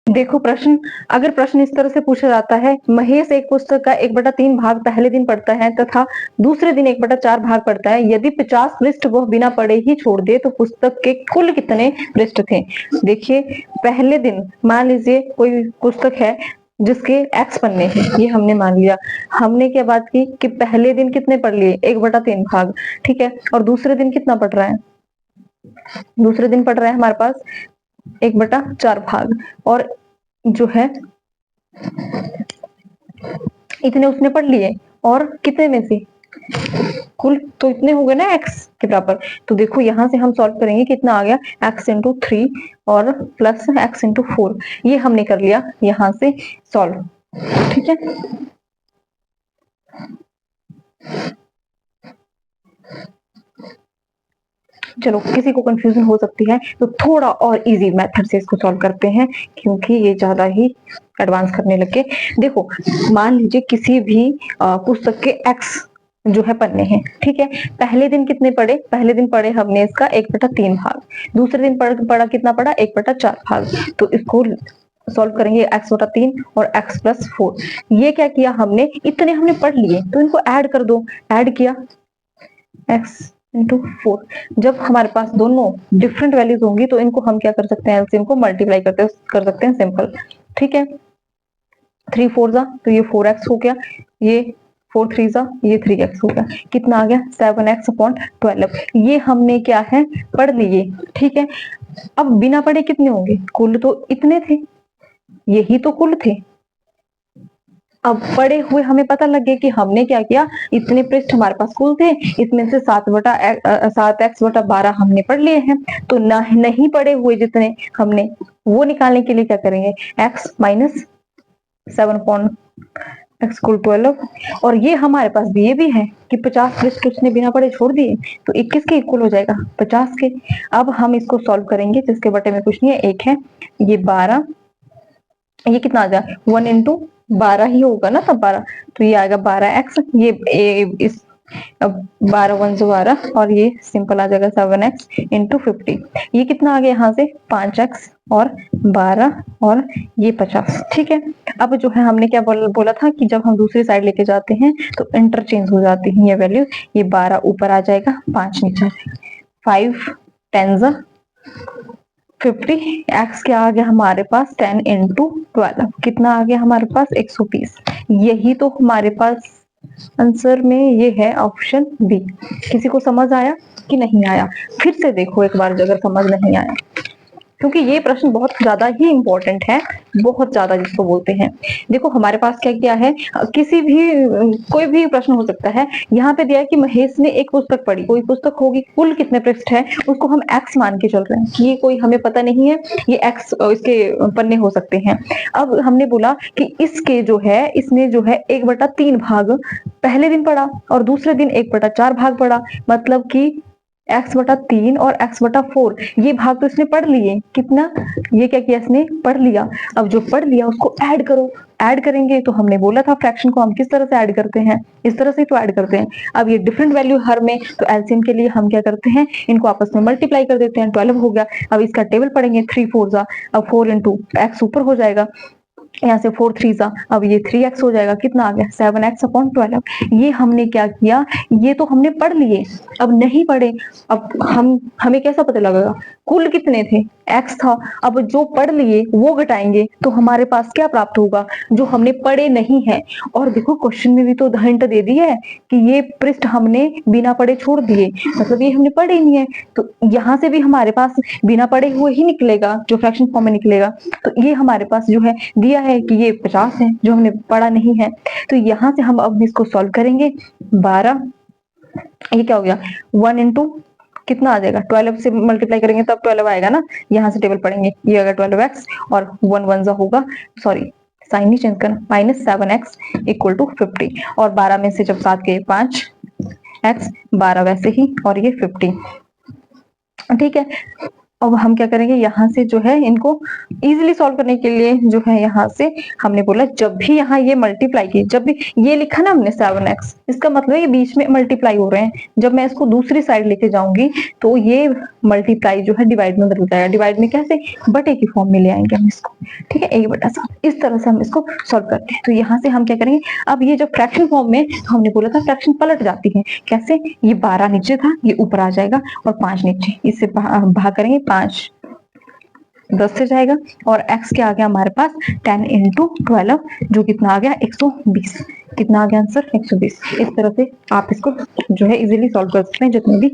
देखो प्रश्न, अगर प्रश्न इस तरह से पूछा जाता है, महेश एक पुस्तक का 1/3 भाग पहले दिन पढ़ता है तथा दूसरे दिन 1/4 भाग पढ़ता है, यदि 50 पृष्ठ वह बिना पढ़े ही छोड़ दे तो पुस्तक के कुल कितने पृष्ठ थे। देखिए पहले दिन मान लीजिए कोई पुस्तक है जिसके x पन्ने हैं, ये हमने मान लिया। हमने क्या बात की कि पहले दिन कितने पढ़ लिए, 1/3 भाग, ठीक है। और दूसरे दिन कितना पढ़ रहा है, दूसरे दिन पढ़ रहा है हमारे पास 1/4 भाग, और जो है इतने उसने पढ़ लिए, और कितने में से, कुल तो इतने हो गए ना x के बराबर। तो देखो यहां से हम सॉल्व करेंगे, कितना आ गया x इंटू 3 और प्लस x इंटू 4, ये हमने कर लिया यहां से सॉल्व, ठीक है। चलो किसी को कंफ्यूजन हो सकती है तो थोड़ा और इजी मेथड से इसको सॉल्व करते हैं, क्योंकि ये ज्यादा ही एडवांस करने लगे। देखो मान लीजिए किसी भी पुस्तक के x जो है पन्ने हैं, ठीक है। पहले दिन कितने पढ़े, पहले दिन पढ़े हमने इसका 1/3 भाग, दूसरे दिन पढ़ा कितना पढ़ा, 1/4 भाग। तो इसको सॉल्व करेंगे x/3 और x + 4। ये क्या किया हमने, इतने हमने पढ़ लिए तो इनको ऐड कर दो, ऐड किया x इंटू 4। जब हमारे पास दोनों डिफरेंट वैल्यूज होंगी तो इनको हम क्या कर सकते हैं, एलसीएम को मल्टीप्लाई कर सकते हैं सिंपल, ठीक है। 3 4 जा तो ये 4x हो गया, ये 4 3 जा ये 3x हो गया, कितना आ गया 7x/12। ये हमने क्या है पढ़ लिए, ठीक है। अब बिना पढ़े कितने होंगे, कुल तो इतने थे, यही तो कुल थे। अब पढ़े हुए हमें पता लग गया कि हमने क्या किया, इतने पृष्ठ हमारे पास कुल थे, इसमें से 7x/12 हमने पढ़ लिए हैं। तो नहीं पढ़े हुए जितने हमने, वो निकालने के लिए क्या करेंगे, x - 7/x = 12। और ये हमारे पास दिए भी है कि 50 पृष्ठ उसने बिना पढ़े छोड़ दिए, तो 21 के इक्वल हो जाएगा 50 के। अब हम इसको सॉल्व करेंगे, जिसके बटे में कुछ नहीं है, 1 है, ये 12, ये कितना आ जाए 1 इंटू 12 ही होगा ना, तब 12, तो ये आएगा 12x, ये इस 12 1 12 और ये सिंपल आ जाएगा 7x इंटू 50। ये कितना आ गया यहाँ से 5x और 12 और ये 50, ठीक है। अब जो है हमने क्या बोला था कि जब हम दूसरी साइड लेके जाते हैं तो इंटरचेंज हो जाती है ये वैल्यू, ये 12 ऊपर आ जाएगा, 5 नीचे, 5 10 50, x क्या आ गया हमारे पास 10 इंटू 12, कितना आ गया हमारे पास 120। यही तो हमारे पास आंसर में ये है ऑप्शन बी। किसी को समझ आया कि नहीं आया, फिर से देखो एक बार अगर समझ नहीं आया, क्योंकि ये प्रश्न बहुत ज्यादा ही इंपॉर्टेंट है, बहुत ज्यादा जिसको बोलते हैं। देखो हमारे पास क्या क्या है, किसी भी कोई भी प्रश्न हो सकता है। यहाँ पे दिया है कि महेश ने एक पुस्तक पढ़ी, कोई पुस्तक होगी, कुल कितने पृष्ठ है उसको हम x मान के चल रहे हैं कि ये कोई हमें पता नहीं है, ये x इसके पन्ने हो सकते हैं। अब हमने बोला कि इसके जो है, इसने जो है 1/3 भाग पहले दिन पढ़ा और दूसरे दिन 1/4 भाग पढ़ा, मतलब कि x/3 और x/4 ये भाग तो इसने पढ़ लिए, कितना, ये क्या किया इसने पढ़ लिया। अब जो पढ़ लिया उसको ऐड करो, ऐड करेंगे तो हमने बोला था फ्रैक्शन को हम किस तरह से ऐड करते हैं, इस तरह से तो ऐड करते हैं। अब ये डिफरेंट वैल्यू हर में, तो एलसीएम के लिए हम क्या करते हैं, इनको आपस में मल्टीप्लाई कर देते हैं, 12 हो गया। अब इसका टेबल पढ़ेंगे, 3 4 जा, अब 4 इंटू x ऊपर हो जाएगा, यहाँ से 4 3 जा, अब ये 3x हो जाएगा, कितना आ गया 7x/12। ये हमने क्या किया, ये तो हमने पढ़ लिए, अब नहीं पढ़े, अब हमें कैसा पता लगेगा कुल कितने थे, x था। अब जो पढ़ लिए वो घटाएंगे तो हमारे पास क्या प्राप्त होगा, जो हमने पढ़े नहीं है। और देखो क्वेश्चन में भी तो हिंट दे दी है कि ये पृष्ठ हमने बिना पढ़े छोड़ दिए, मतलब ये हमने पढ़े नहीं है, तो यहाँ से भी हमारे पास बिना पढ़े हुए ही निकलेगा, जो फ्रैक्शन फॉर्म में निकलेगा। तो ये हमारे पास जो है दिया है कि ये 50 है, जो हमने पढ़ा नहीं है। तो यहाँ से हम अब इसको सॉल्व करेंगे, 12, ये क्या हो गया 1 इंटू कितना आ जाएगा, 12 से मल्टीप्लाई करेंगे तब 12 आएगा ना, यहाँ से टेबल पढ़ेंगे, ये आएगा 12x और 1 1 होगा, सॉरी साइन नहीं चेंज करना, -7x = 50। और 12 में से जब 7 गए 5x, 12 वैसे ही और ये 50, ठीक है। अब हम क्या करेंगे, यहाँ से जो है इनको इजीली सॉल्व करने के लिए जो है यहाँ से हमने बोला जब भी यहाँ ये मल्टीप्लाई की, जब भी ये लिखा ना हमने 7x, इसका मतलब ये बीच में मल्टीप्लाई हो रहे हैं। जब मैं इसको दूसरी साइड लेके जाऊंगी तो ये मल्टीप्लाई जो है डिवाइड में बदल जाएगा। डिवाइड में कैसे, बटे की फॉर्म में ले आएंगे हम इसको, ठीक है, 1/7। इस तरह से हम इसको सॉल्व करते हैं। तो यहाँ से हम क्या करेंगे, अब ये जो फ्रैक्शन फॉर्म में हमने बोला था फ्रैक्शन पलट जाती है, कैसे, ये 12 नीचे था, ये ऊपर आ जाएगा और 5 नीचे, इससे भाग करेंगे, 5 10 से जाएगा और x क्या आ गया हमारे पास 10 × 12 जो कितना आ गया 120। कितना आ गया आंसर 120। इस तरह से आप इसको जो है इजीली सॉल्व कर सकते हैं जितने भी